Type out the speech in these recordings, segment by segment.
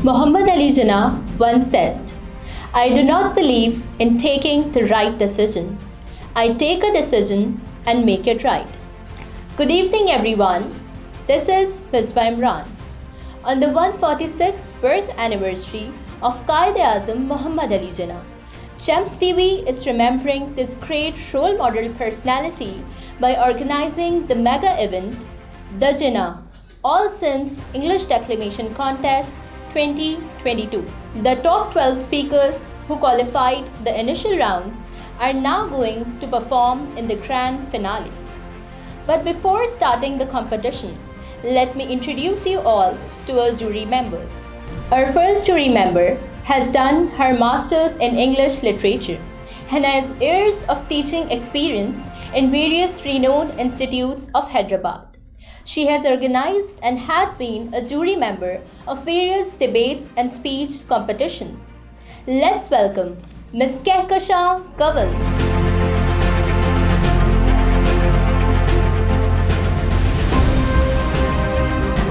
Muhammad Ali Jinnah once said, "I do not believe in taking the right decision. I take a decision and make it right." Good evening, everyone. This is Misbah Imran. On the 146th birth anniversary of Quaid-e-Azam Muhammad Ali Jinnah, GEMS TV is remembering this great role model personality by organizing the mega event, the Jinnah All Sindh English Declamation Contest 2022. The top 12 speakers who qualified the initial rounds are now going to perform in the grand finale. But before starting the competition, let me introduce you all to our jury members. Our first jury member has done her Masters in English Literature and has years of teaching experience in various renowned institutes of Hyderabad. She has organized and had been a jury member of various debates and speech competitions. Let's welcome Ms. Kehkashan Kanwal.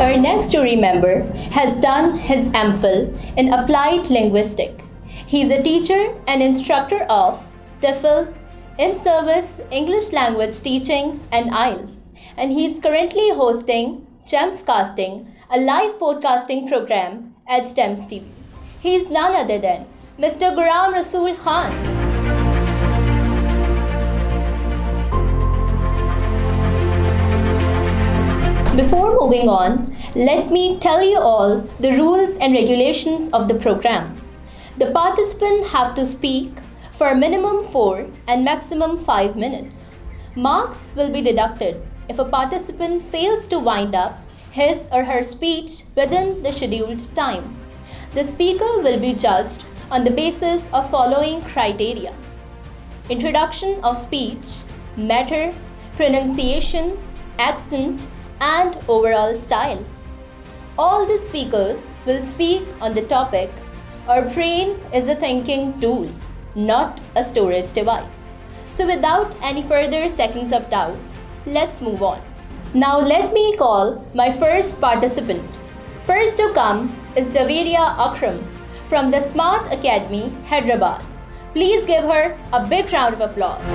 Our next jury member has done his MPhil in Applied Linguistics. He's a teacher and instructor of TEFL, in-service English language teaching and IELTS. And he's currently hosting GEMS Casting, a live podcasting program at GEMS TV. He's none other than Mr. Ghulam Rasool Khan. Before moving on, let me tell you all the rules and regulations of the program. The participants have to speak for minimum 4 and maximum 5 minutes. Marks will be deducted if a participant fails to wind up his or her speech within the scheduled time. The speaker will be judged on the basis of following criteria: introduction of speech, matter, pronunciation, accent, and overall style. All the speakers will speak on the topic, "Our brain is a thinking tool, not a storage device." So without any further seconds of doubt, let's move on. Now let me call my first participant. First to come is Javeria Akram from the Smart Academy, Hyderabad. Please give her a big round of applause.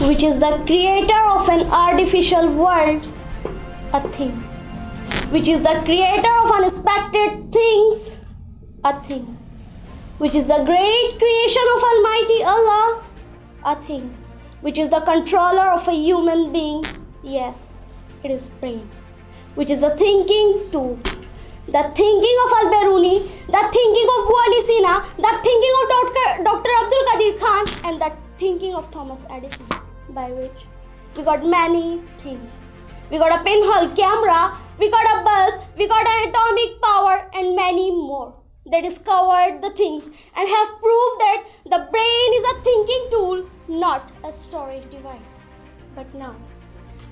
Which is the creator of an artificial world, a thing. Which is the creator of unexpected things, a thing. Which is the great creation of Almighty Allah, a thing. Which is the controller of a human being, yes, it is brain. Which is the thinking tool. The thinking of Al-Biruni, the thinking of Ali Jinnah, the thinking of Dr. Abdul Qadir Khan, and the thinking of Thomas Edison, by which we got many things. We got a pinhole camera, we got a bulb, we got an atomic power, and many more. They discovered the things and have proved that the brain is a thinking tool, not a storage device. But now,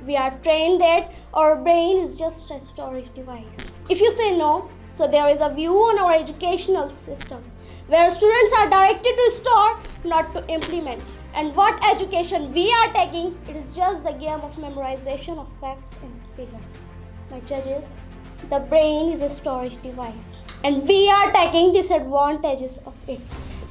we are trained that our brain is just a storage device. If you say no, so there is a view on our educational system where students are directed to store, not to implement. And what education we are taking, it is just the game of memorization of facts and figures. My judges, the brain is a storage device, and we are taking disadvantages of it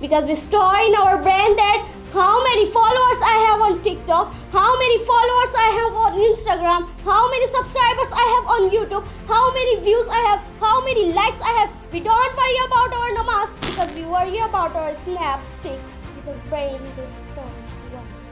because we store in our brain that how many followers I have on TikTok, how many followers I have on Instagram, how many subscribers I have on YouTube, how many views I have, how many likes I have. We don't worry about our namaz because we worry about our snap sticks, because brain is a storage device.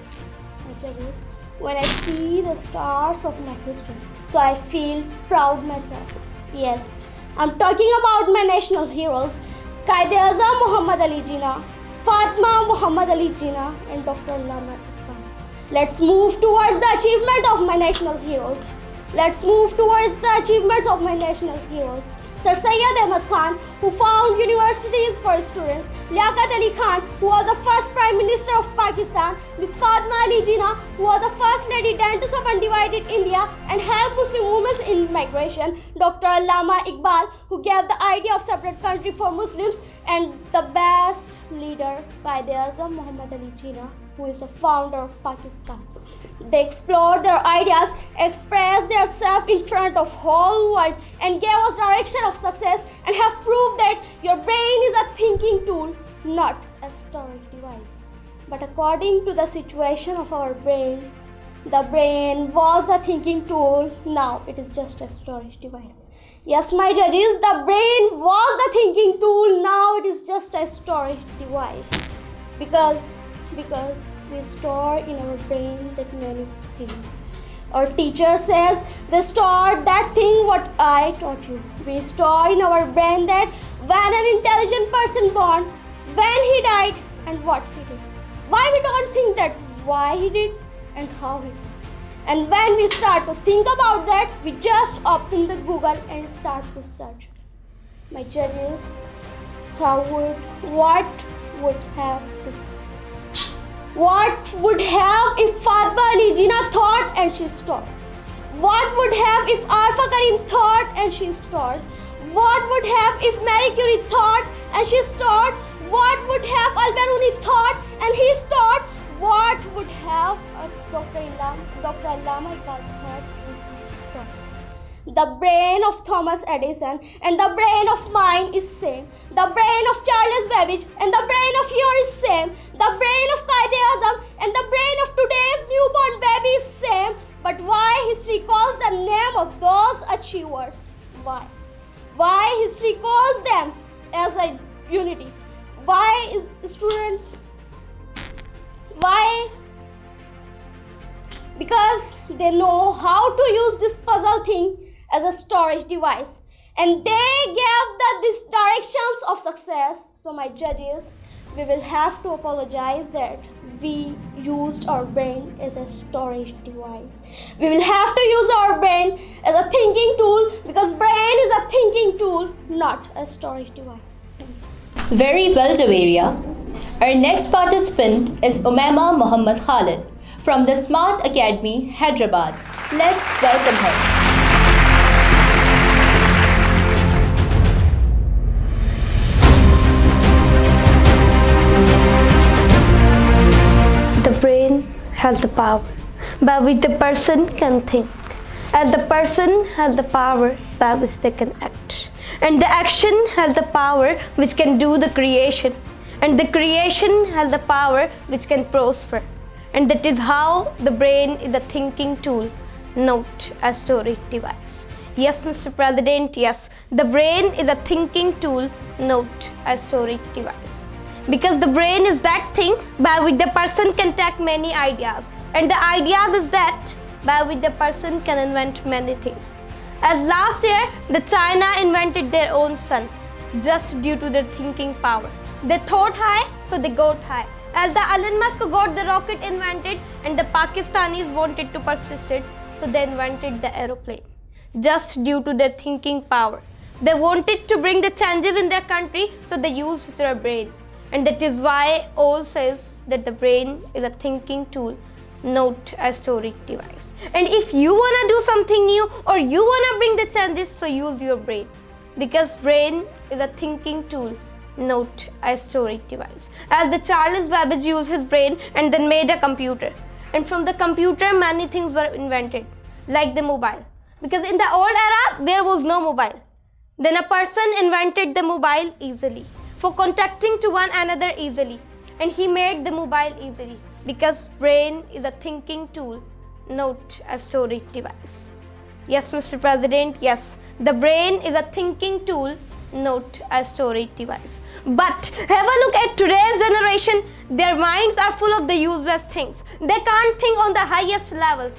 My judges, when I see the stars of my history, so I feel proud myself. Yes, I'm talking about my national heroes, Quaid-e-Azam Muhammad Ali Jinnah, Fatima Muhammad Ali Jinnah, and Dr. Akram. Let's move towards the achievement of my national heroes. Let's move towards the achievements of my national heroes. Sir Syed Ahmed Khan, who found universities for students, Liaquat Ali Khan, who was the first Prime Minister of Pakistan, Ms. Fatima Ali Jinnah, who was the first Lady Dentist of undivided India and helped Muslim women in migration, Dr. Allama Iqbal, who gave the idea of separate country for Muslims, and the best leader, Quaid-e-Azam Muhammad Ali Jinnah, who is the founder of Pakistan. They explored their ideas, expressed themselves in front of whole world, and gave us direction of success, and have proved that your brain is a thinking tool, not a storage device. But according to the situation of our brains, the brain was the thinking tool, now it is just a storage device. Yes, my judges, the brain was the thinking tool, now it is just a storage device. Because we store in our brain that many things. Our teacher says we store that thing what I taught you. We store in our brain that when an intelligent person born, when he died and what he did. Why we don't think that why he did and how he did. And when we start to think about that, we just open the Google and start to search. My judges, what would have if Fatma Ali Jinnah thought and she stored? What would have if Arfa Karim thought and she stored? What would have if Marie Curie thought and she stored? What would have Al-Biruni thought and he stored? What would have Dr. Allama Iqbal thought and he stored? The brain of Thomas Edison and the brain of mine is same. The brain of Charles Babbage and the brain of yours is same. The brain of Quaid-e-Azam and the brain of today's newborn baby is same. But why history calls the name of those achievers? Why? Why history calls them as a unity? Why is students? Why? Because they know how to use this puzzle thing as a storage device, and they gave these directions of success. So my judges, we will have to apologize that we used our brain as a storage device. We will have to use our brain as a thinking tool, because brain is a thinking tool, not a storage device. Very well, Javeria. Our next participant is Umaima Muhammad Khalid from the Smart Academy, Hyderabad. Let's welcome her. The brain has the power by which the person can think, as the person has the power by which they can act, and the action has the power which can do the creation, and the creation has the power which can prosper. And that is how the brain is a thinking tool, not a storage device. Yes, Mr. President, yes, the brain is a thinking tool, not a storage device. Because the brain is that thing by which the person can take many ideas, and the ideas is that by which the person can invent many things. As last year, the China invented their own sun just due to their thinking power. They thought high, so they got high. As the Elon Musk got the rocket invented and the Pakistanis wanted to persist it, so they invented the aeroplane just due to their thinking power. They wanted to bring the changes in their country, so they used their brain. And that is why all says that the brain is a thinking tool, not a storage device. And if you want to do something new or you want to bring the changes, so use your brain. Because brain is a thinking tool, not a storage device. As the Charles Babbage used his brain and then made a computer. And from the computer, many things were invented, like the mobile. Because in the old era, there was no mobile. Then a person invented the mobile easily, for contacting to one another easily, and he made the mobile easily, because brain is a thinking tool, not a storage device. Yes, Mr. President, yes, the brain is a thinking tool, not a storage device. But have a look at today's generation. Their minds are full of the useless things. They can't think on the highest level,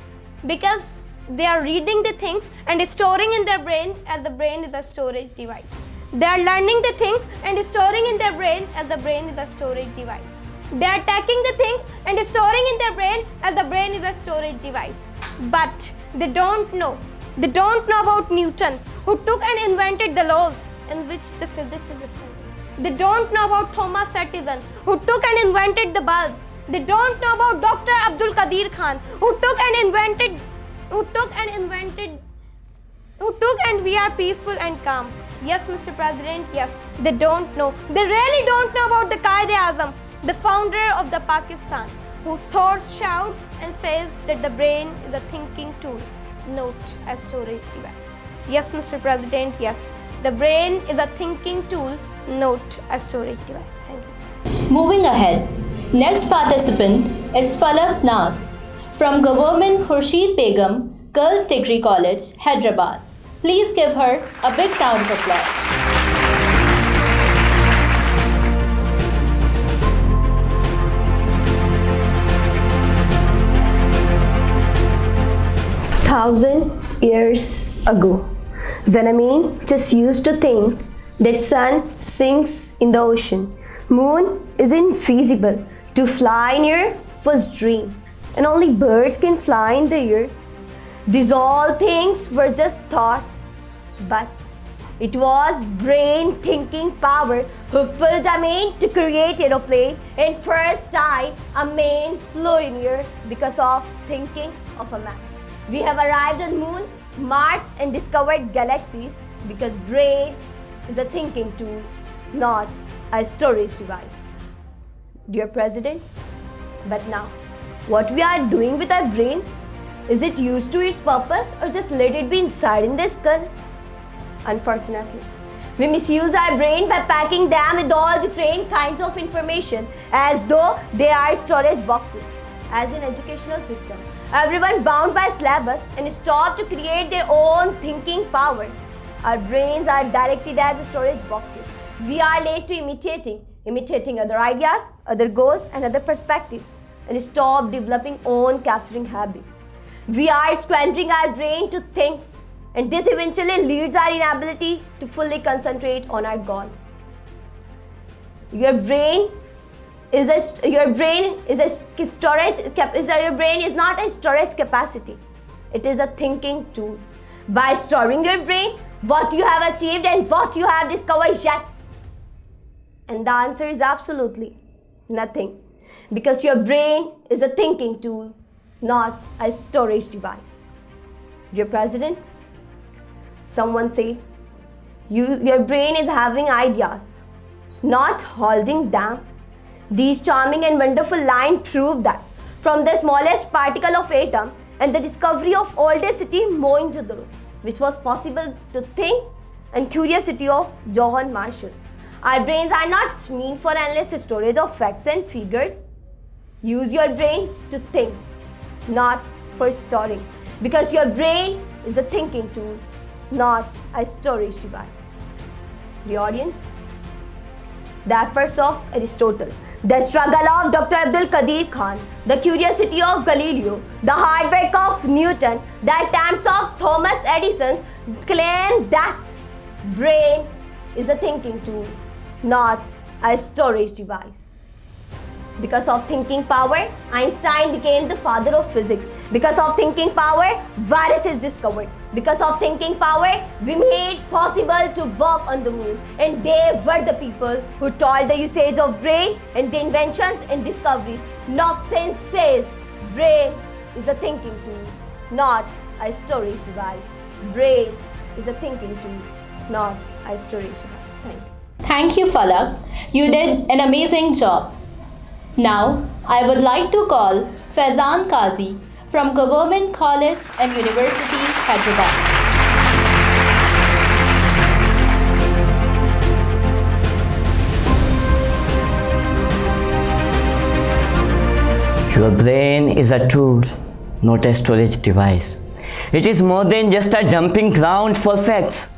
because they are reading the things and storing in their brain, as the brain is a storage device. They are learning the things and storing in their brain, as the brain is a storage device. They are taking the things and storing in their brain, as the brain is a storage device. But they don't know. They don't know about Newton, who took and invented the laws in which the physics is studied. They don't know about Thomas Edison, who took and invented the bulb. They don't know about Dr. Abdul Qadir Khan, who took and invented who took and we are peaceful and calm. Yes, Mr. President, yes. They don't know. They really don't know about the Quaid-e-Azam, the founder of the Pakistan, whose thoughts shouts and says that the brain is a thinking tool, not a storage device. Yes, Mr. President, yes. The brain is a thinking tool, not a storage device. Thank you. Moving ahead, next participant is Falak Naz from Government Khurshid Begum Girls Degree College, Hyderabad. Please give her a big round of applause. Thousand years ago, when Amin just used to think that sun sinks in the ocean, moon is infeasible, to fly near was dream, and only birds can fly in the air. These all things were just thoughts, but it was brain thinking power who pulled Amin to create aeroplane, and first time Amin flew in air because of thinking of a man. We have arrived on moon, Mars and discovered galaxies because brain is a thinking tool, not a storage device. Dear President, but now, what we are doing with our brain? Is it used to its purpose or just let it be inside in the skull? Unfortunately, we misuse our brain by packing them with all different kinds of information as though they are storage boxes. As in educational system, everyone bound by syllabus and stopped to create their own thinking power. Our brains are directed as storage boxes. We are led to imitating other ideas, other goals and other perspectives, and stop developing own capturing habit. We are squandering our brain to think, and this eventually leads our inability to fully concentrate on our goal. Your brain is not a storage capacity. It is a thinking tool. By storing your brain, what you have achieved and what you have discovered yet? And the answer is absolutely nothing, because your brain is a thinking tool, not a storage device. Dear President, someone say, your brain is having ideas, not holding them. These charming and wonderful lines prove that from the smallest particle of atom and the discovery of oldest city Mohenjo-daro, which was possible to think, and curiosity of Johann Marshall. Our brains are not meant for endless storage of facts and figures. Use your brain to think, not for storing, because your brain is a thinking tool, not a storage device. The audience, the efforts of Aristotle, the struggle of Dr. Abdul Qadir Khan, the curiosity of Galileo, the hard work of Newton, the attempts of Thomas Edison claim that brain is a thinking tool, not a storage device. Because of thinking power, Einstein became the father of physics. Because of thinking power, virus is discovered. Because of thinking power, we made possible to walk on the moon. And they were the people who taught the usage of brain and the inventions and discoveries. Knox says brain is a thinking tool, not a storage device. Brain is a thinking tool, not a storage device. Thank you. Thank you, Falak. You did an amazing job. Now, I would like to call Faizan Qazi from Government College and University, Hyderabad. Your brain is a tool, not a storage device. It is more than just a dumping ground for facts.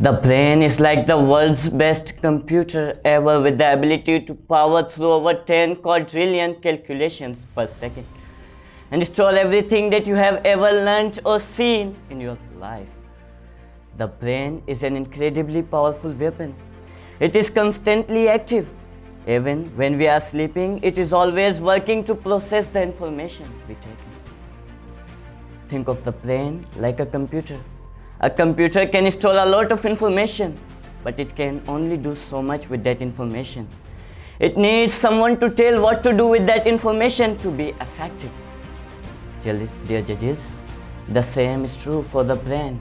The brain is like the world's best computer ever, with the ability to power through over 10 quadrillion calculations per second and store everything that you have ever learnt or seen in your life. The brain is an incredibly powerful weapon. It is constantly active. Even when we are sleeping, it is always working to process the information we take in. Think of the brain like a computer. A computer can store a lot of information, but it can only do so much with that information. It needs someone to tell what to do with that information to be effective. Dear judges, the same is true for the brain.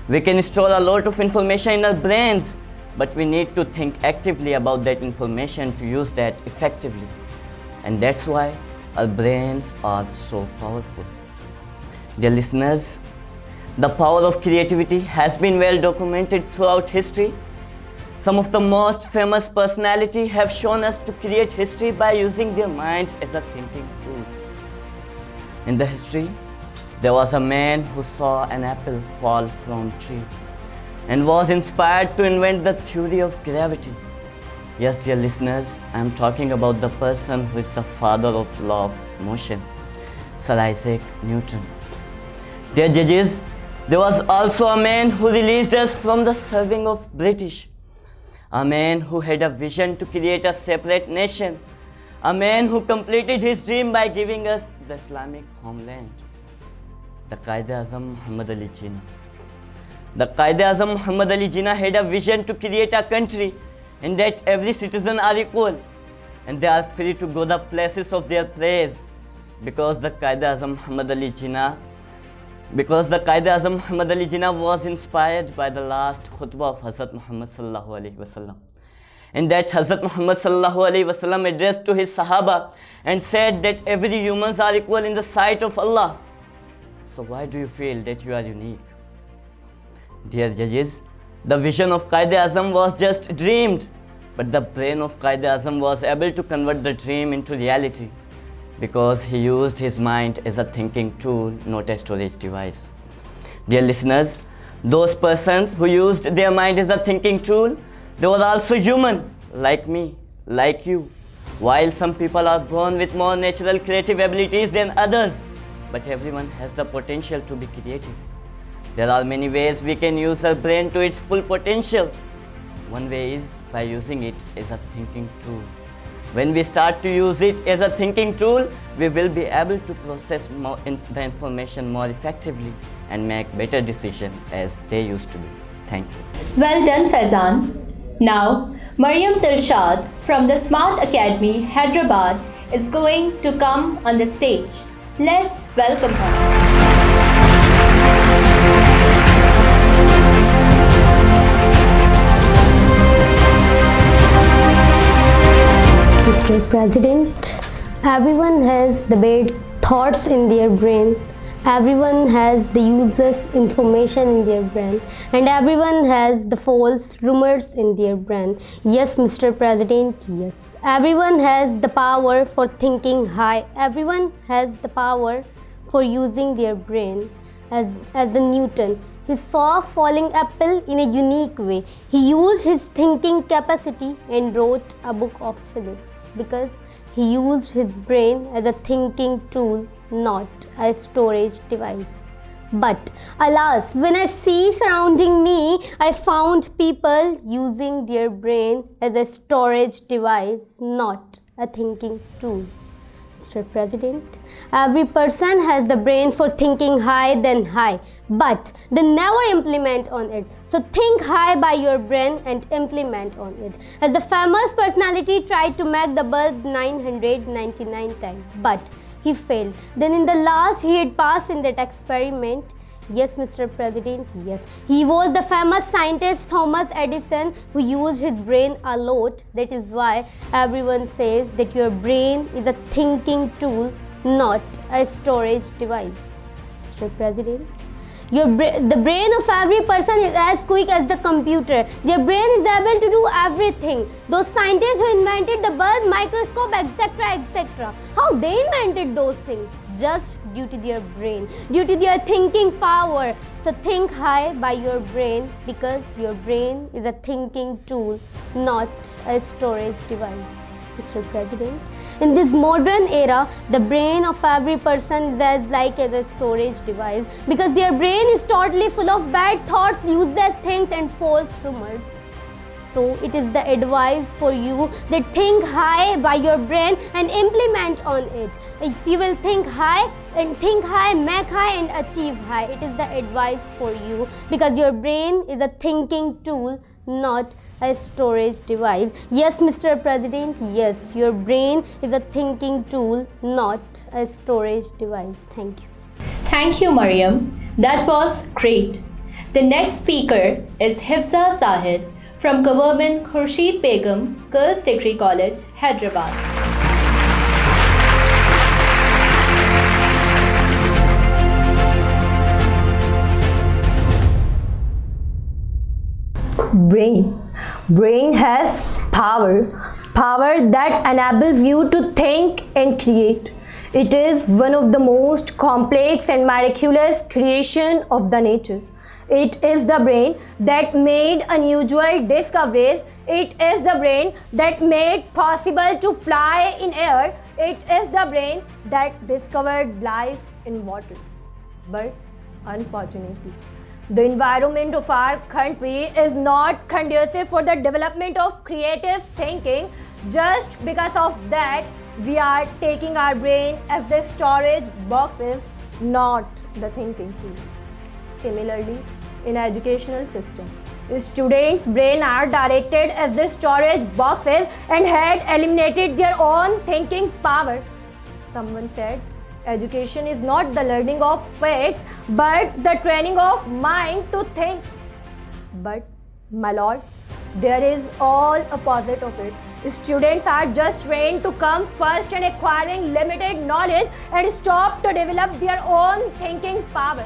We can store a lot of information in our brains, but we need to think actively about that information to use that effectively. And that's why our brains are so powerful. Dear listeners, the power of creativity has been well documented throughout history. Some of the most famous personalities have shown us to create history by using their minds as a thinking tool. In the history, there was a man who saw an apple fall from a tree and was inspired to invent the theory of gravity. Yes, dear listeners, I am talking about the person who is the father of law of motion, Sir Isaac Newton. Dear judges, there was also a man who released us from the serving of British, a man who had a vision to create a separate nation, a man who completed his dream by giving us the Islamic homeland, the Quaid-e-Azam Muhammad Ali Jinnah. The Quaid-e-Azam Muhammad Ali Jinnah had a vision to create a country in that every citizen are equal and they are free to go the places of their praise, because the Quaid-e-Azam Muhammad Ali Jinnah was inspired by the last khutbah of Hazrat Muhammad sallallahu alaihi wasallam. In that, Hazrat Muhammad sallallahu alaihi wasallam addressed to his Sahaba and said that every humans are equal in the sight of Allah. So why do you feel that you are unique? Dear judges, the vision of Quaid-e-Azam was just dreamed, but the brain of Quaid-e-Azam was able to convert the dream into reality, because he used his mind as a thinking tool, not a storage device. Dear listeners, those persons who used their mind as a thinking tool, they were also human, like me, like you. While some people are born with more natural creative abilities than others, but everyone has the potential to be creative. There are many ways we can use our brain to its full potential. One way is by using it as a thinking tool. When we start to use it as a thinking tool, we will be able to process the information more effectively and make better decisions as they used to be. Thank you. Well done, Faizan. Now, Maryam Dilshad from the Smart Academy, Hyderabad, is going to come on the stage. Let's welcome her. Mr. President, everyone has the bad thoughts in their brain, everyone has the useless information in their brain, and everyone has the false rumors in their brain. Yes, Mr. President, yes. Everyone has the power for thinking high, everyone has the power for using their brain. As the Newton, he saw a falling apple in a unique way. He used his thinking capacity and wrote a book of physics, because he used his brain as a thinking tool, not a storage device. But alas, when I see surrounding me, I found people using their brain as a storage device, not a thinking tool. Mr. President, every person has the brain for thinking high then high, but they never implement on it. So think high by your brain and implement on it. As the famous personality tried to make the bulb 999 times, but he failed. Then in the last he had passed in that experiment. Yes, Mr. President, yes. He was the famous scientist Thomas Edison, who used his brain a lot. That is why everyone says that your brain is a thinking tool, not a storage device. Mr. President, the brain of every person is as quick as the computer. Their brain is able to do everything. Those scientists who invented the bulb, microscope, etc., etc., how they invented those things? Just due to their brain, due to their thinking power. So think high by your brain, because your brain is a thinking tool, not a storage device. Mr. President, in this modern era, the brain of every person is as like as a storage device, because their brain is totally full of bad thoughts, useless things and false rumors. So it is the advice for you that think high by your brain and implement on it. If you will think high, make high and achieve high. It is the advice for you, because your brain is a thinking tool, not a storage device. Yes, Mr. President, yes, your brain is a thinking tool, not a storage device. Thank you. Thank you, Maryam. That was great. The next speaker is Hifza Zahid from Government Khurshid Begum Girls Degree College, Hyderabad. Brain has power that enables you to think and create. It is one of the most complex and miraculous creation of the nature. It is the brain that made unusual discoveries. It is the brain that made possible to fly in air. It is the brain that discovered life in water. But unfortunately, the environment of our country is not conducive for the development of creative thinking. Just because of that, we are taking our brain as the storage boxes, not the thinking tool. Similarly, in educational system, students' brain are directed as the storage boxes and had eliminated their own thinking power. Someone said, education is not the learning of facts, but the training of mind to think. But, my lord, there is all opposite of it. Students are just trained to come first in acquiring limited knowledge and stop to develop their own thinking power.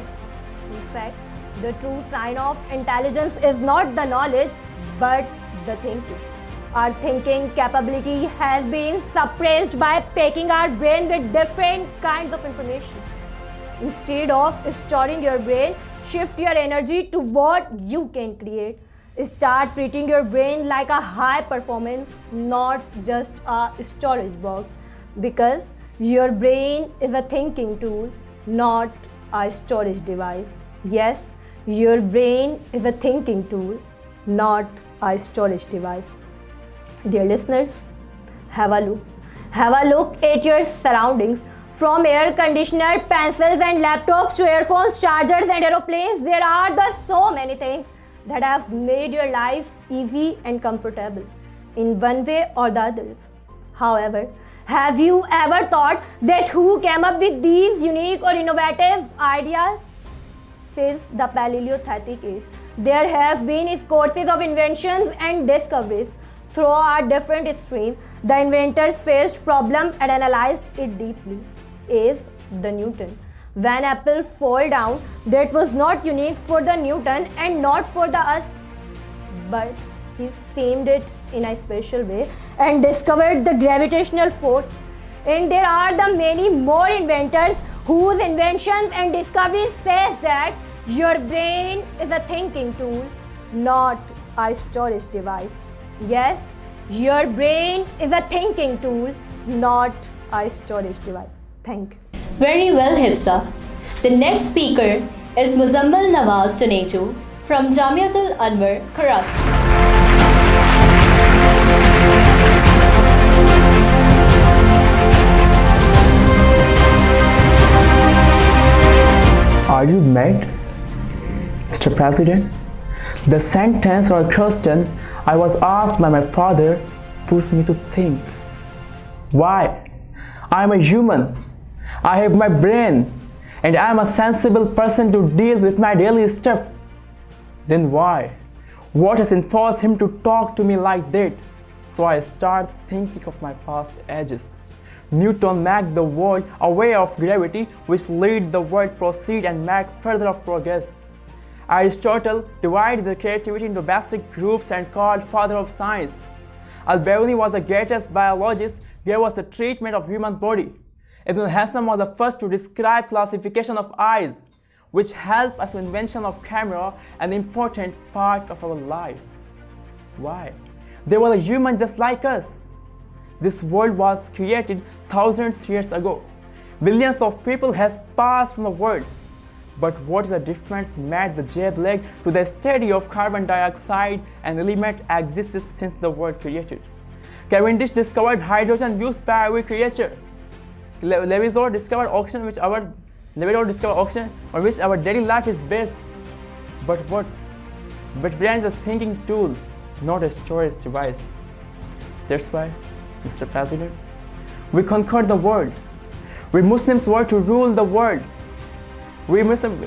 In fact, the true sign of intelligence is not the knowledge, but the thinking. Our thinking capability has been suppressed by packing our brain with different kinds of information. Instead of storing your brain, shift your energy to what you can create. Start treating your brain like a high performance, not just a storage box, because your brain is a thinking tool, not a storage device. Yes, your brain is a thinking tool, not a storage device. Dear listeners, have a look. Have a look at your surroundings. From air conditioner, pencils and laptops to earphones, chargers and aeroplanes, there are so many things that have made your life easy and comfortable in one way or the other. However, have you ever thought that who came up with these unique or innovative ideas? Since the Paleolithic age, there have been courses of inventions and discoveries. Throughout different extremes, the inventors faced problem and analyzed it deeply. Is the Newton. When apple fall down, that was not unique for the Newton and not for the us, but he seemed it in a special way and discovered the gravitational force. And there are the many more inventors whose inventions and discoveries says that your brain is a thinking tool, not a storage device. Yes, your brain is a thinking tool, not a storage device. Thank you. Very well, Hifza. The next speaker is Muzammil Nawaz Junejo from Jamiatul Anwar, Karachi. Are you mad, Mr. President? The sentence or question I was asked by my father pushed me to think. Why? I am a human. I have my brain and I am a sensible person to deal with my daily stuff. Then why? What has enforced him to talk to me like that? So I start thinking of my past ages. Newton made the world aware of gravity, which led the world proceed and make further of progress. Aristotle divided the creativity into basic groups and called father of science. Al-Biruni was the greatest biologist, gave us the treatment of human body. Ibn Hassan was the first to describe classification of eyes, which helped us with invention of camera, an important part of our life. Why? They were a human just like us. This world was created thousands of years ago. Billions of people has passed from the world. But what is the difference made the jab leg to the study of carbon dioxide, an element exists since the world created? Cavendish discovered hydrogen used by every creature. Levisor discovered oxygen, on which our daily life is based. But what? But brain is a thinking tool, not a storage device. That's why, Mr. President, we conquered the world. We Muslims were to rule the world. We Muslims,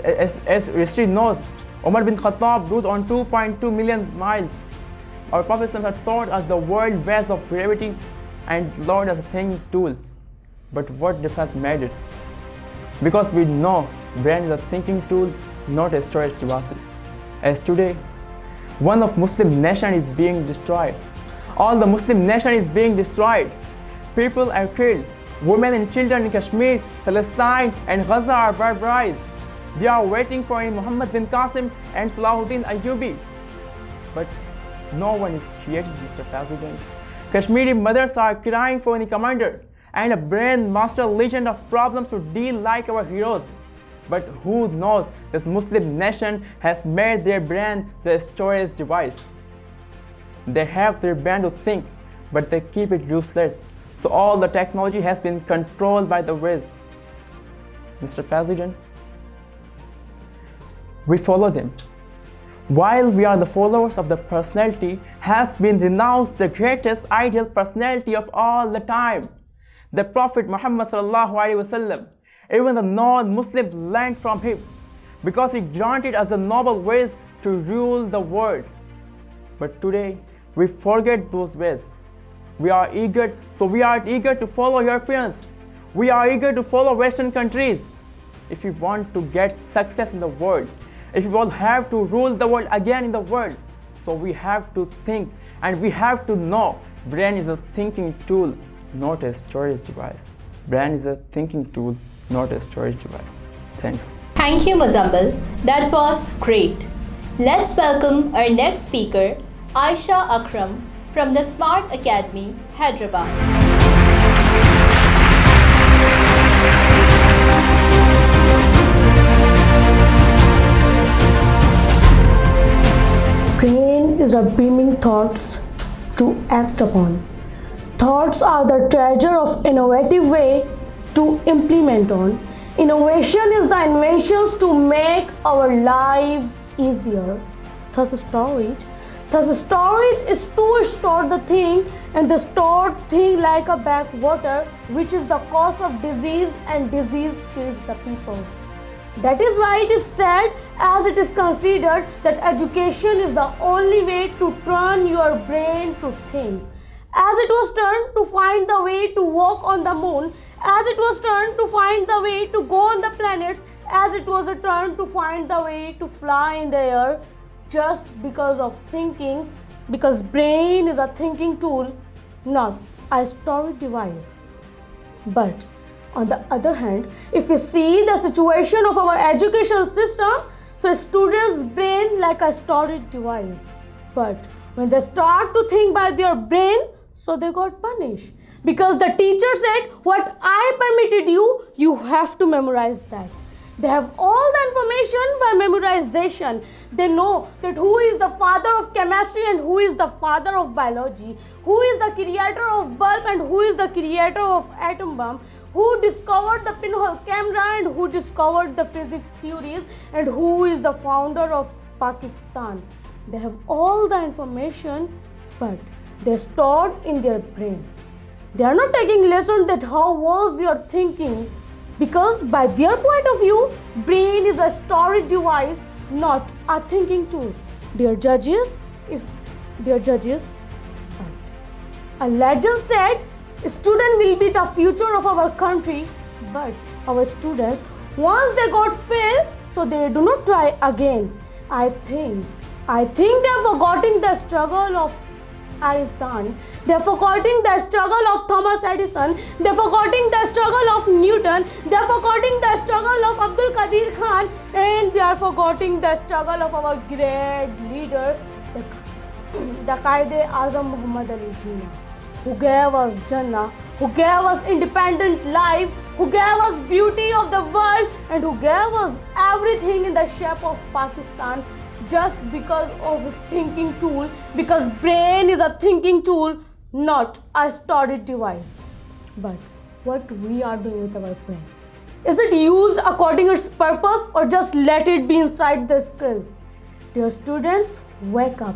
as history knows, Umar bin Khattab ruled on 2.2 million miles. Our Prophet has taught us the world ways of gravity and Lord as a thinking tool. But what difference made it? Because we know brain is a thinking tool, not a storage device. As today, one of Muslim nation is being destroyed. All the Muslim nation is being destroyed. People are killed. Women and children in Kashmir, Palestine and Gaza are barbarized. They are waiting for Muhammad bin Qasim and Salahuddin Ayyubi. But no one is created, Mr. President. Kashmiri mothers are crying for any commander and a brain master legend of problems to deal like our heroes. But who knows, this Muslim nation has made their brain the storage device. They have their brain to think, but they keep it useless. So all the technology has been controlled by the will. Mr. President, we follow them. While we are the followers of the personality has been denounced the greatest ideal personality of all the time, the Prophet Muhammad sallallahu alaihi wasallam. Even the non-Muslims learned from him because he granted us the noble ways to rule the world. But today we forget those ways. We are eager to follow Europeans. We are eager to follow Western countries. If we want to get success in the world, if we will have to rule the world again in the world, so we have to think and we have to know brain is a thinking tool, not a storage device. Brain is a thinking tool, not a storage device. Thanks. Thank you, Muzammil. That was great. Let's welcome our next speaker, Aisha Akram from the Smart Academy, Hyderabad. Brain is a beaming thoughts to act upon. Thoughts are the treasure of innovative way to implement on. Innovation is the inventions to make our life easier. Thus storage is to store the thing, and the stored thing like a backwater, which is the cause of disease, and disease kills the people. That is why it is said, as it is considered, that education is the only way to turn your brain to think. As it was turned to find the way to walk on the moon, as it was turned to find the way to go on the planets, as it was a turn to find the way to fly in the air, just because of thinking, because brain is a thinking tool, not a storage device. But on the other hand, if we see the situation of our education system, so students' brain like a storage device. But when they start to think by their brain, so they got punished. Because the teacher said, what I permitted you, you have to memorize that. They have all the information by memorization. They know that who is the father of chemistry and who is the father of biology, who is the creator of bulb and who is the creator of atom bomb, who discovered the pinhole camera and who discovered the physics theories, and who is the founder of Pakistan. They have all the information, but they stored in their brain. They are not taking lesson that how was your thinking, because by their point of view, brain is a storage device, not a thinking tool. Dear judges, a legend said, student will be the future of our country, but our students, once they got failed, so they do not try again. I think they are forgetting the struggle of Einstein. They are forgetting the struggle of Thomas Edison. They are forgetting the struggle of Newton. They are forgetting the struggle of Abdul Qadir Khan, and they are forgetting the struggle of our great leader, the Quaid-e-Azam Muhammad Ali Jinnah, who gave us Jannah, who gave us independent life, who gave us beauty of the world, and who gave us everything in the shape of Pakistan, just because of his thinking tool, because brain is a thinking tool, not a storage device. But what we are doing with our brain? Is it used according to its purpose, or just let it be inside the skull? Dear students, wake up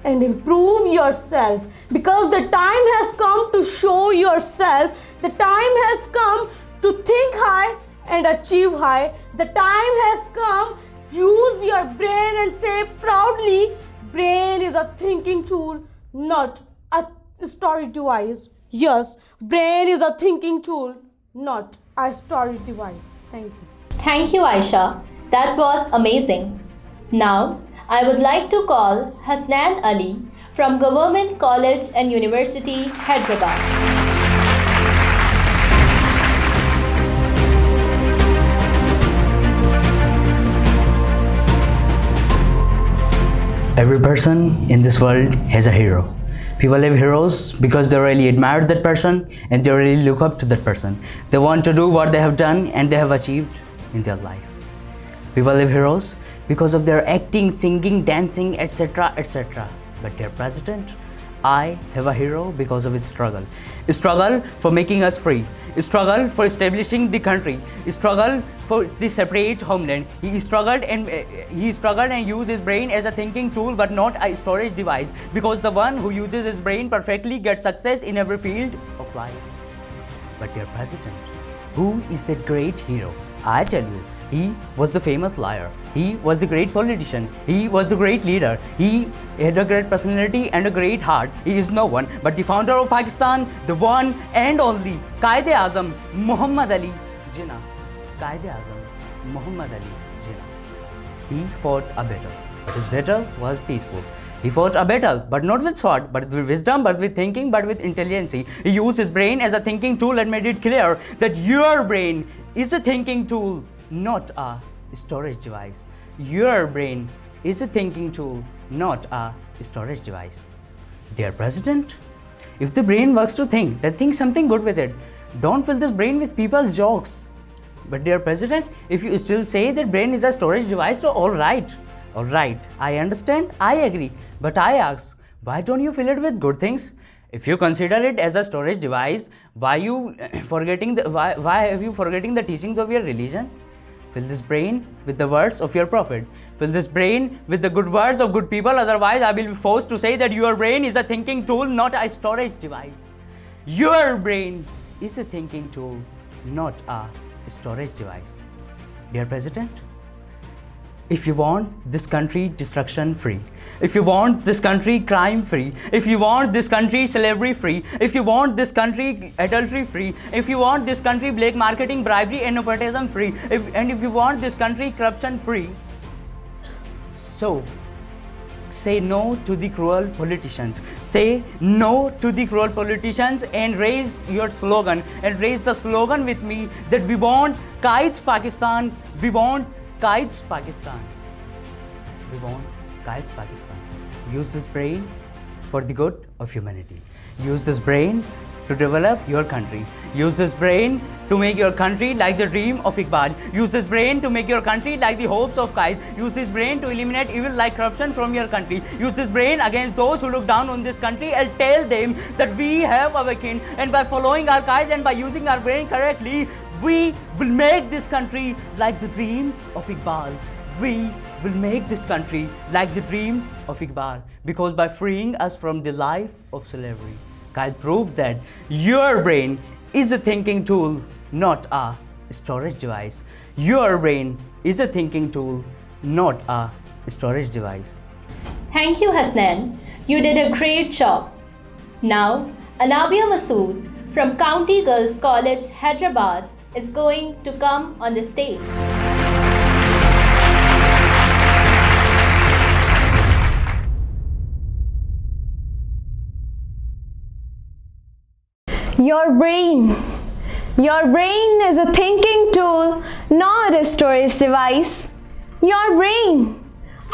and improve yourself, because the time has come to show yourself. The time has come to think high and achieve high. The time has come Use your brain and say proudly, brain is a thinking tool, not a storage device. Yes, brain is a thinking tool, not a storage device. Thank you. Thank you, Aisha. That was amazing. Now, I would like to call Husnain Ali from Government College and University, Hyderabad. Every person in this world has a hero. People have heroes because they really admire that person and they really look up to that person. They want to do what they have done and they have achieved in their life. People have heroes because of their acting, singing, dancing, etc., etc. But their president, I have a hero because of his struggle. His struggle for making us free. His struggle for establishing the country. His struggle for the separate homeland. He struggled and used his brain as a thinking tool but not a storage device, because the one who uses his brain perfectly gets success in every field of life. But dear president, who is that great hero? I tell you, he was the famous liar. He was the great politician. He was the great leader. He had a great personality and a great heart. He is no one but the founder of Pakistan, the one and only Quaid-e-Azam, Muhammad Ali Jinnah. Quaid-e-Azam, Muhammad Ali Jinnah. He fought a battle, but his battle was peaceful. He fought a battle, but not with sword, but with wisdom, but with thinking, but with intelligence. He used his brain as a thinking tool and made it clear that your brain is a thinking tool, not a storage device. Your brain is a thinking tool, not a storage device. Dear President, if the brain works to think, then think something good with it. Don't fill this brain with people's jokes. But dear President, if you still say that brain is a storage device, so all right, I understand, I agree. But I ask, why don't you fill it with good things? If you consider it as a storage device, why have you forgetting the teachings of your religion? Fill this brain with the words of your prophet. Fill this brain with the good words of good people. Otherwise, I will be forced to say that your brain is a thinking tool, not a storage device. Your brain is a thinking tool, not a storage device. Dear President, if you want this country destruction free, if you want this country crime free, if you want this country slavery free, if you want this country adultery free, if you want this country black marketing, bribery and nepotism free, if you want this country corruption free, so say no to the cruel politicians. Say no to the cruel politicians and raise your slogan, and raise the slogan with me that we want Quaid's Pakistan. We want Quaid's Pakistan. We want Quaid's Pakistan. Use this brain for the good of humanity. Use this brain to develop your country. Use this brain to make your country like the dream of Iqbal. Use this brain to make your country like the hopes of Quaid. Use this brain to eliminate evil like corruption from your country. Use this brain against those who look down on this country and tell them that we have awakened, and by following our Quaid and by using our brain correctly, we will make this country like the dream of Iqbal. We will make this country like the dream of Iqbal, because by freeing us from the life of slavery, Quaid proved that your brain is a thinking tool, not a storage device. Your brain is a thinking tool, not a storage device. Thank you, Husnain. You did a great job. Now, Anabia Maqsood from County Girls College, Hyderabad is going to come on the stage. Your brain is a thinking tool, not a storage device. Your brain,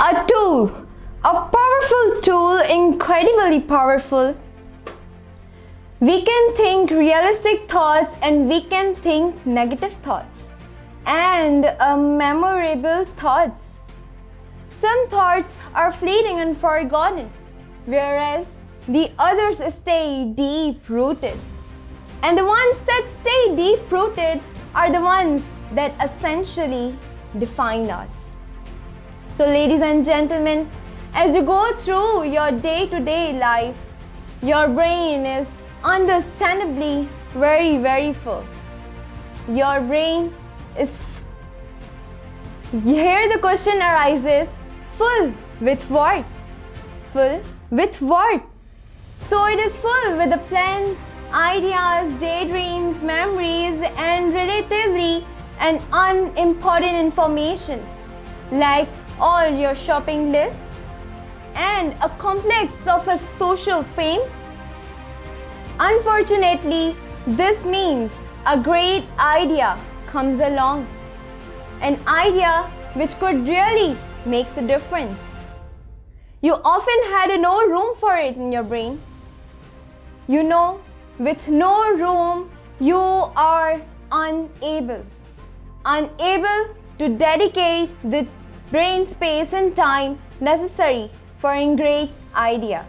a tool, a powerful tool, incredibly powerful. We can think realistic thoughts and we can think negative thoughts and memorable thoughts. Some thoughts are fleeting and forgotten, whereas the others stay deep-rooted. And the ones that stay deep-rooted are the ones that essentially define us. So ladies and gentlemen, as you go through your day-to-day life, your brain is understandably very, very full. Your brain is Here the question arises, full with what? Full with what? So it is full with the plans, ideas, daydreams, memories, and relatively and unimportant information like all your shopping list and a complex of a social fame. Unfortunately, this means a great idea comes along, an idea which could really make a difference. You often had no room for it in your brain. You know, with no room, you are unable to dedicate the brain space and time necessary for a great idea.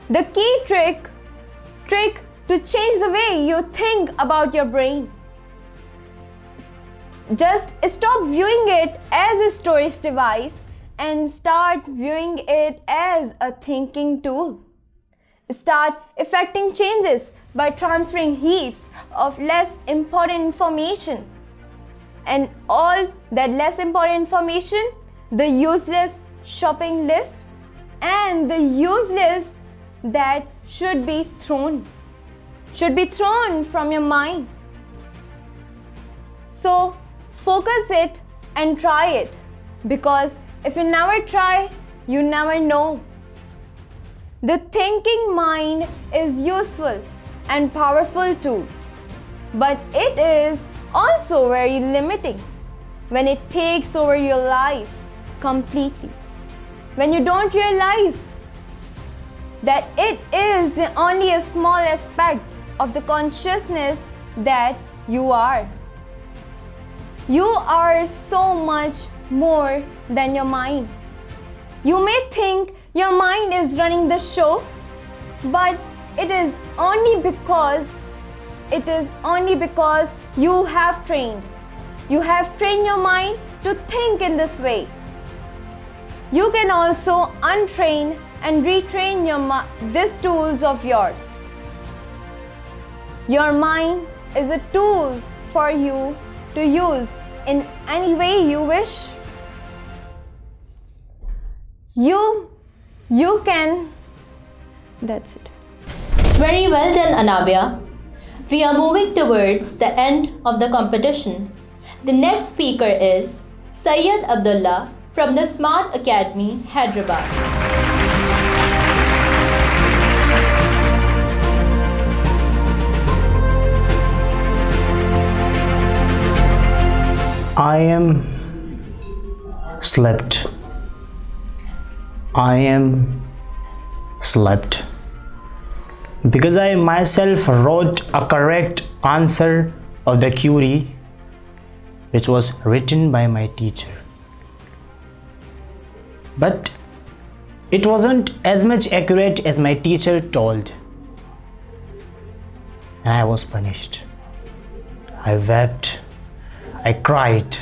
The key trick to change the way you think about your brain. Just stop viewing it as a storage device and start viewing it as a thinking tool. Start effecting changes by transferring heaps of less important information. And all that less important information, the useless shopping list and the useless that should be thrown from your mind. So focus it and try it, because if you never try, you never know. The thinking mind is useful and powerful too, but it is also very limiting when it takes over your life completely. When you don't realize that it is the only a small aspect of the consciousness that you are. You are so much more than your mind. You may think your mind is running the show, but it is only because you have trained your mind to think in this way. You can also untrain and retrain these tools of yours. Your mind is a tool for you to use in any way you wish. You can. That's it. Very well done, Anabia. We are moving towards the end of the competition. The next speaker is Syed Abdullah from the Smart Academy, Hyderabad. I am slept because I myself wrote a correct answer of the query which was written by my teacher, but it wasn't as much accurate as my teacher told, and I was punished. I wept, I cried,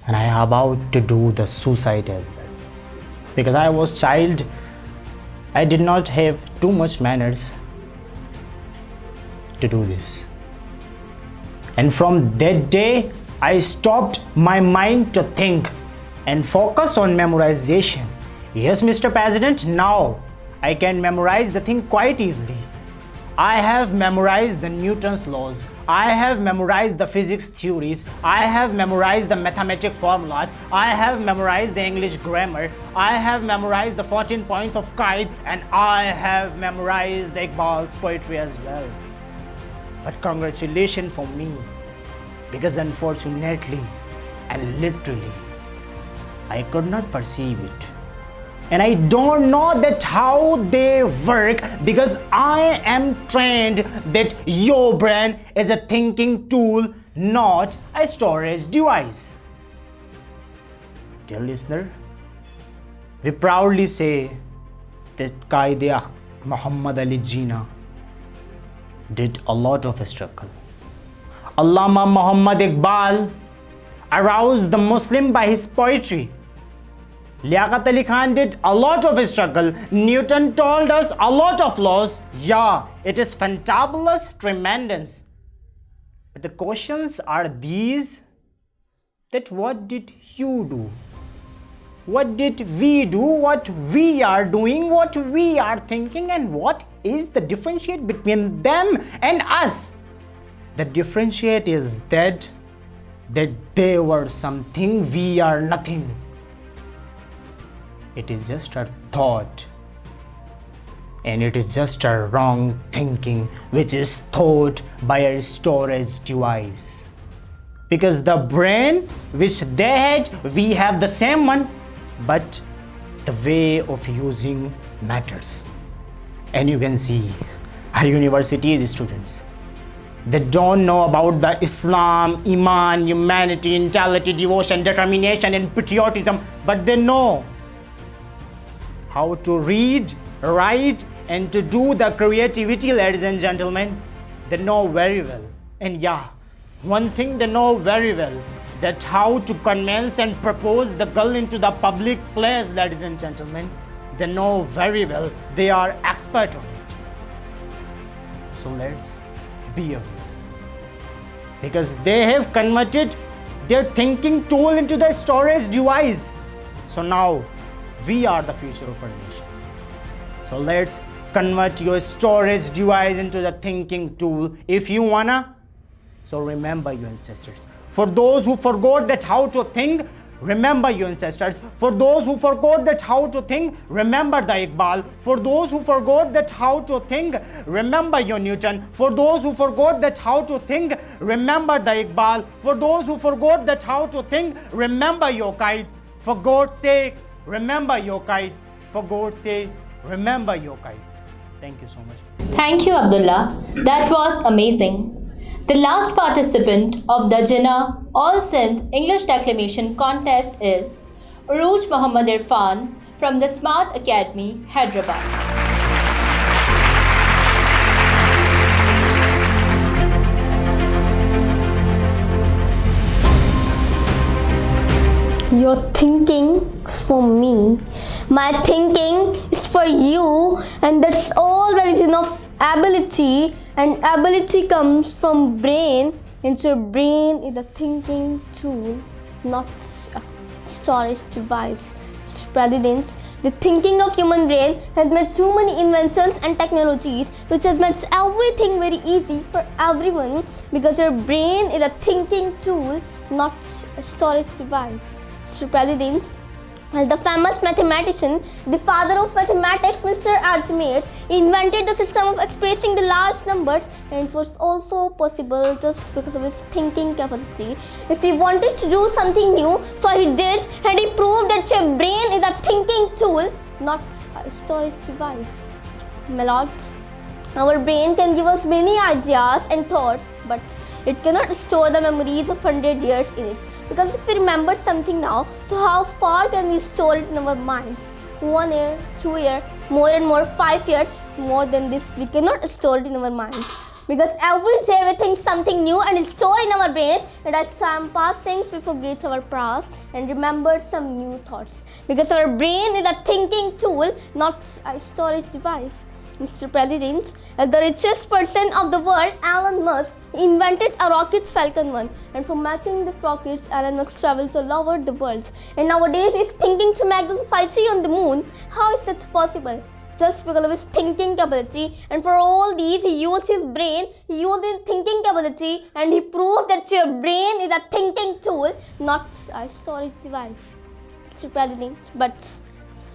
and I am about to do the suicide as well. Because I was child, I did not have too much manners to do this. And from that day, I stopped my mind to think and focus on memorization. Yes, Mr. President, now I can memorize the thing quite easily. I have memorized the Newton's laws. I have memorized the physics theories. I have memorized the mathematic formulas. I have memorized the English grammar. I have memorized the 14 points of Quaid, and I have memorized the Iqbal's poetry as well. But congratulations for me, because unfortunately and literally I could not perceive it. And I don't know that how they work, because I am trained that your brain is a thinking tool, not a storage device. Dear listener, we proudly say that Quaid-e-Azam Ali Jinnah did a lot of struggle. Allama Muhammad Iqbal aroused the Muslim by his poetry. Liaquat Ali Khan did a lot of struggle. Newton told us a lot of laws. Yeah, it is fantabulous, tremendous. But the questions are these: that what did you do? What did we do? What we are doing? What we are thinking? And what is the differentiate between them and us? The differentiate is that they were something, we are nothing. It is just a thought, and it is just a wrong thinking which is thought by a storage device. Because the brain which they had, we have the same one, but the way of using matters. And you can see our university students, they don't know about the Islam, Iman, humanity, intelligence, devotion, determination and patriotism, but they know how to read, write and to do the creativity, ladies and gentlemen. They know very well. And yeah, one thing they know very well, that how to convince and propose the girl into the public place, ladies and gentlemen. They know very well. They are expert on it. So let's be aware. Because they have converted their thinking tool into the storage device. So now we are the future of our nation. So let's convert your storage device into the thinking tool if you wanna. So remember your ancestors. For those who forgot that how to think, remember your ancestors. For those who forgot that how to think, remember the Iqbal. For those who forgot that how to think, remember your Newton. For those who forgot that how to think, remember the Iqbal. For those who forgot that how to think, remember your Qaid. For God's sake, remember your Qaid. For God's sake, remember your Qaid. Thank you so much. Thank you, Abdullah. That was amazing. The last participant of the Jinnah All Sindh English Declamation Contest is Urooj Muhammad Irfan from the Smart Academy, Hyderabad. Your thinking is for me. My thinking is for you, and that's all there is enough ability, and ability comes from brain, and your brain is a thinking tool, not a storage device. Presidents, the thinking of human brain has made too many inventions and technologies which has made everything very easy for everyone, because your brain is a thinking tool, not a storage device. Presidents, as the famous mathematician, the father of mathematics, Mr. Archimedes, invented the system of expressing the large numbers, and it was also possible just because of his thinking capacity. If he wanted to do something new, so he did, and he proved that your brain is a thinking tool, not a storage device. My lords, our brain can give us many ideas and thoughts, but it cannot store the memories of 100 years in it. Because if we remember something now, so how far can we store it in our minds? 1 year, 2 years, more and more, 5 years, more than this, we cannot store it in our minds. Because every day we think something new and it's stored in our brains, and as time passes, we forget our past and remember some new thoughts. Because our brain is a thinking tool, not a storage device. Mr. President, as the richest person of the world, Elon Musk, invented a rocket Falcon 1, and for making this rocket, Elon Musk travels all over the world, and nowadays he's thinking to make the society on the moon. How is that possible? Just because of his thinking capacity, and for all these he used his brain, he used his thinking capacity, and he proved that your brain is a thinking tool, not a storage device. Mr. President, but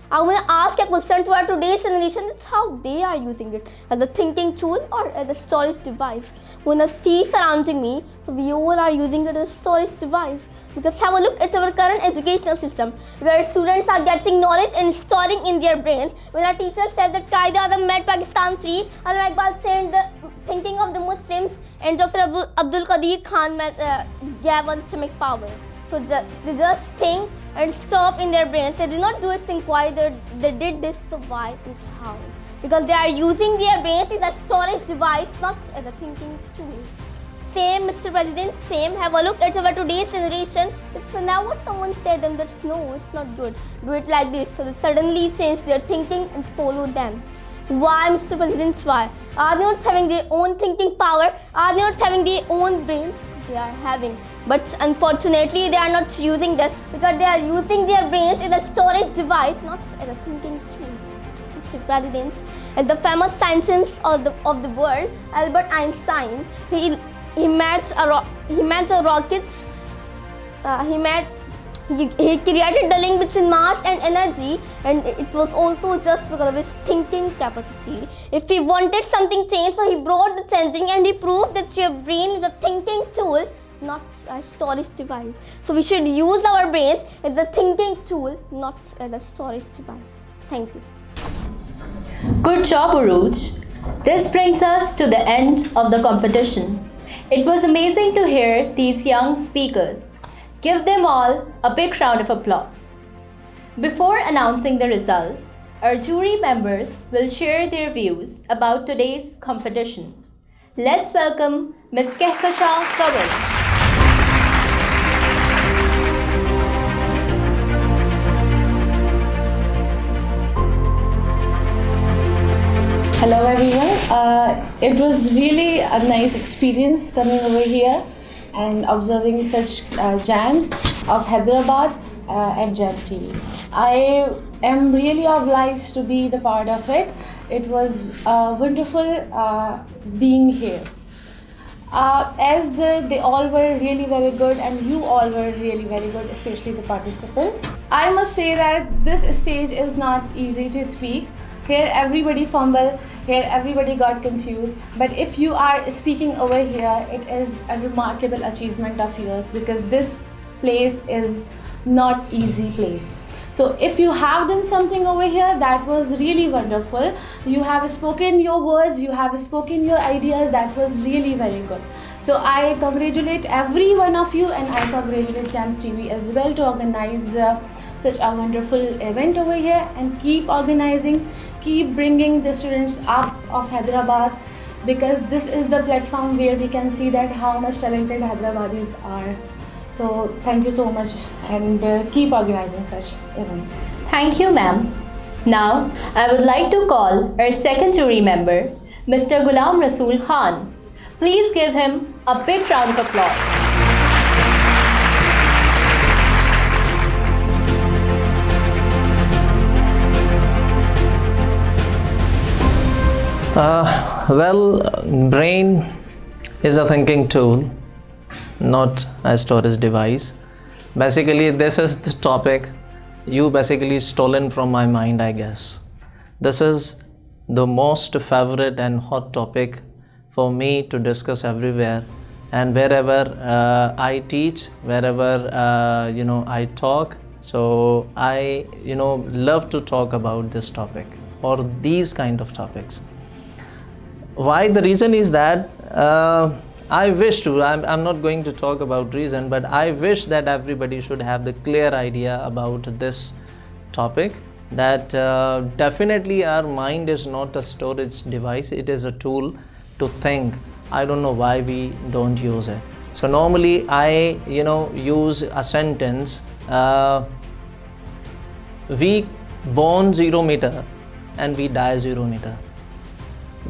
I want to ask a question to our today's generation, that's how they are using it, as a thinking tool or as a storage device. When I see surrounding me, so we all are using it as a storage device. Because have a look at our current educational system, where students are getting knowledge and storing in their brains. When our teacher said that Quaid-e-Azam made Pakistan free, and Iqbal said the thinking of the Muslims, and Dr. Abdul Qadir Khan gave atomic power. So they just think and stop in their brains. They did not do it in Quaid. They did this, so why and how? Because they are using their brains as a storage device, not as a thinking tool. Same, Mr. President, same. Have a look at our today's generation. It's whenever someone said them that no, it's not good, do it like this. So they suddenly change their thinking and follow them. Why, Mr. President, why? Are they not having their own thinking power? Are they not having their own brains? they are having. But unfortunately, they are not using that because they are using their brains as a storage device, not as a thinking tool. Mr. President, and the famous scientist of the world, Albert Einstein, he created the link between mass and energy, and it was also just because of his thinking capacity. If he wanted something changed, so he brought the changing, and he proved that your brain is a thinking tool, not a storage device. So we should use our brains as a thinking tool, not as a storage device. Thank you. Good job, Urooj. This brings us to the end of the competition. It was amazing to hear these young speakers. Give them all a big round of applause. Before announcing the results, our jury members will share their views about today's competition. Let's welcome Ms. Kehkashan Kanwal. Hello everyone. It was really a nice experience coming over here and observing such jams of Hyderabad at Jams TV. I am really obliged to be the part of it. It was wonderful being here. As they all were really very good and you all were really very good, especially the participants. I must say that this stage is not easy to speak. Here everybody fumbled, here everybody got confused. But if you are speaking over here, it is a remarkable achievement of yours because this place is not easy place. So if you have done something over here, that was really wonderful. You have spoken your words, you have spoken your ideas, that was really very good. So I congratulate every one of you and I congratulate Jams TV as well to organize such a wonderful event over here and keep organizing, keep bringing the students up of Hyderabad because this is the platform where we can see that how much talented Hyderabadis are. So thank you so much and keep organizing such events. Thank you, ma'am. Now, I would like to call our second jury member, Mr. Ghulam Rasool Khan. Please give him a big round of applause. Brain is a thinking tool, not a storage device. Basically, this is the topic you basically stolen from my mind, I guess. This is the most favorite and hot topic for me to discuss everywhere and wherever I teach, wherever I talk. So I love to talk about this topic or these kind of topics. Why? The reason is that I wish to, I'm not going to talk about reason, but I wish that everybody should have the clear idea about this topic, that definitely our mind is not a storage device, it is a tool to think. I don't know why we don't use it. So normally I use a sentence, we born 0 meter and we die 0 meter.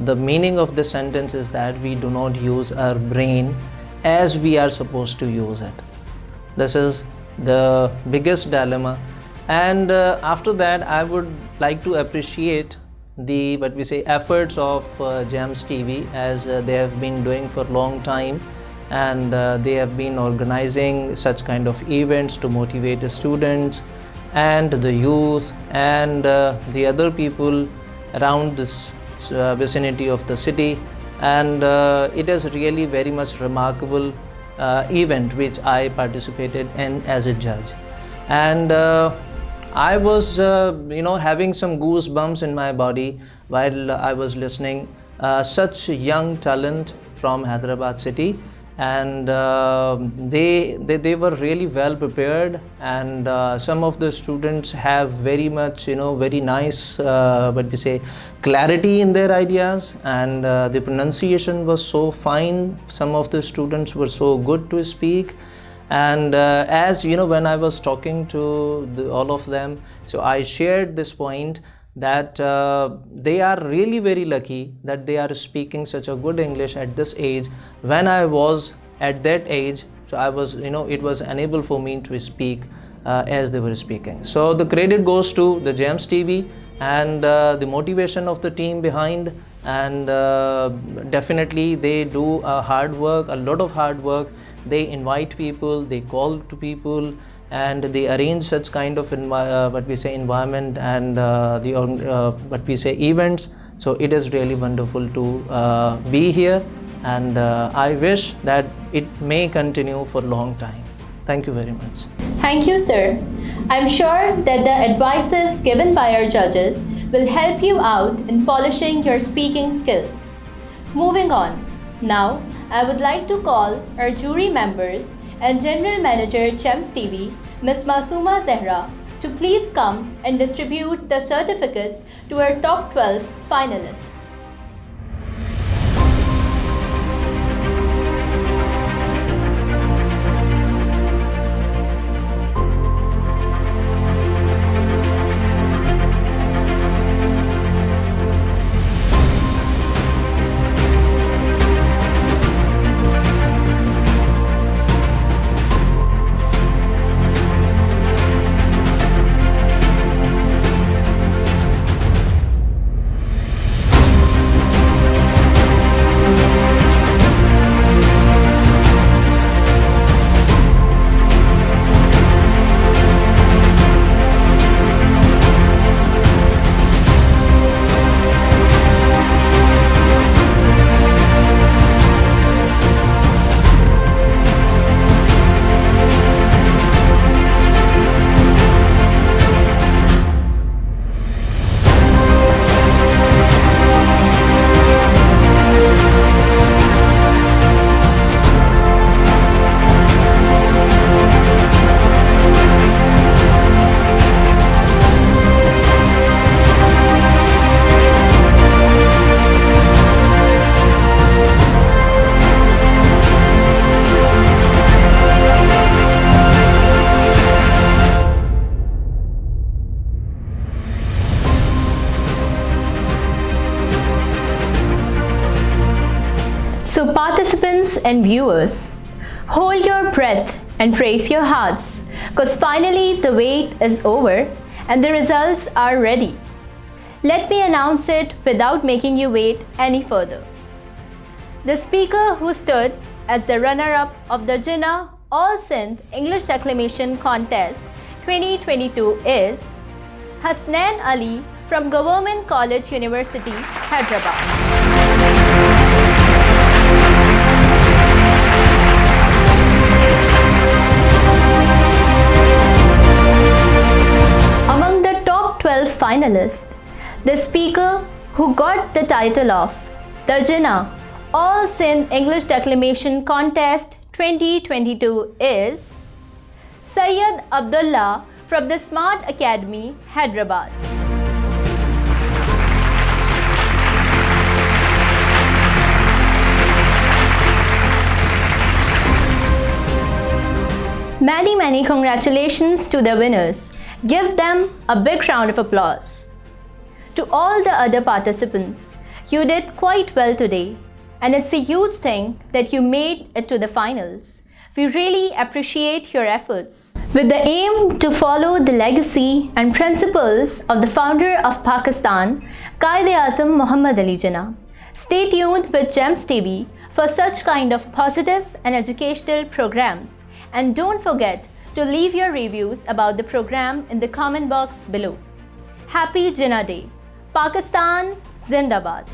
The meaning of this sentence is that we do not use our brain as we are supposed to use it. This is the biggest dilemma. And after that, I would like to appreciate the efforts of Jams TV, as they have been doing for a long time, and they have been organizing such kind of events to motivate the students and the youth and the other people around this vicinity of the city, and it is really very much remarkable event which I participated in as a judge. And I was having some goosebumps in my body while I was listening such young talent from Hyderabad city, and they were really well prepared, and some of the students have very much very nice clarity in their ideas, and the pronunciation was so fine. Some of the students were so good to speak, and as when I was talking to all of them, so I shared this point that they are really very lucky that they are speaking such a good English at this age. When I was at that age, so I was, it was unable for me to speak as they were speaking. So the credit goes to the Gems TV and the motivation of the team behind, and definitely they do a lot of hard work. They invite people, they call to people, and they arrange such kind of environment and events. So it is really wonderful to be here, and I wish that it may continue for a long time. Thank you very much. Thank you, sir. I'm sure that the advices given by our judges will help you out in polishing your speaking skills. Moving on, now I would like to call our jury members and General Manager Gems TV, Ms. Masooma Zehra, to please come and distribute the certificates to our top 12 finalists. So participants and viewers, hold your breath and brace your hearts, because finally the wait is over and the results are ready. Let me announce it without making you wait any further. The speaker who stood as the runner-up of the Jinnah All Sindh English Declamation Contest 2022 is Husnain Ali from Government College University, Hyderabad. Among the top 12 finalists, the speaker who got the title of the Jinnah All Sindh English Declamation Contest 2022 is Syed Abdullah from the Smart Academy, Hyderabad. Many congratulations to the winners. Give them a big round of applause. To all the other participants, you did quite well today, and it's a huge thing that you made it to the finals. We really appreciate your efforts. With the aim to follow the legacy and principles of the founder of Pakistan, Quaid-e-Azam Ali Jinnah. Stay tuned with Gems TV for such kind of positive and educational programs. And don't forget to leave your reviews about the program in the comment box below. Happy Jinnah Day! Pakistan Zindabad!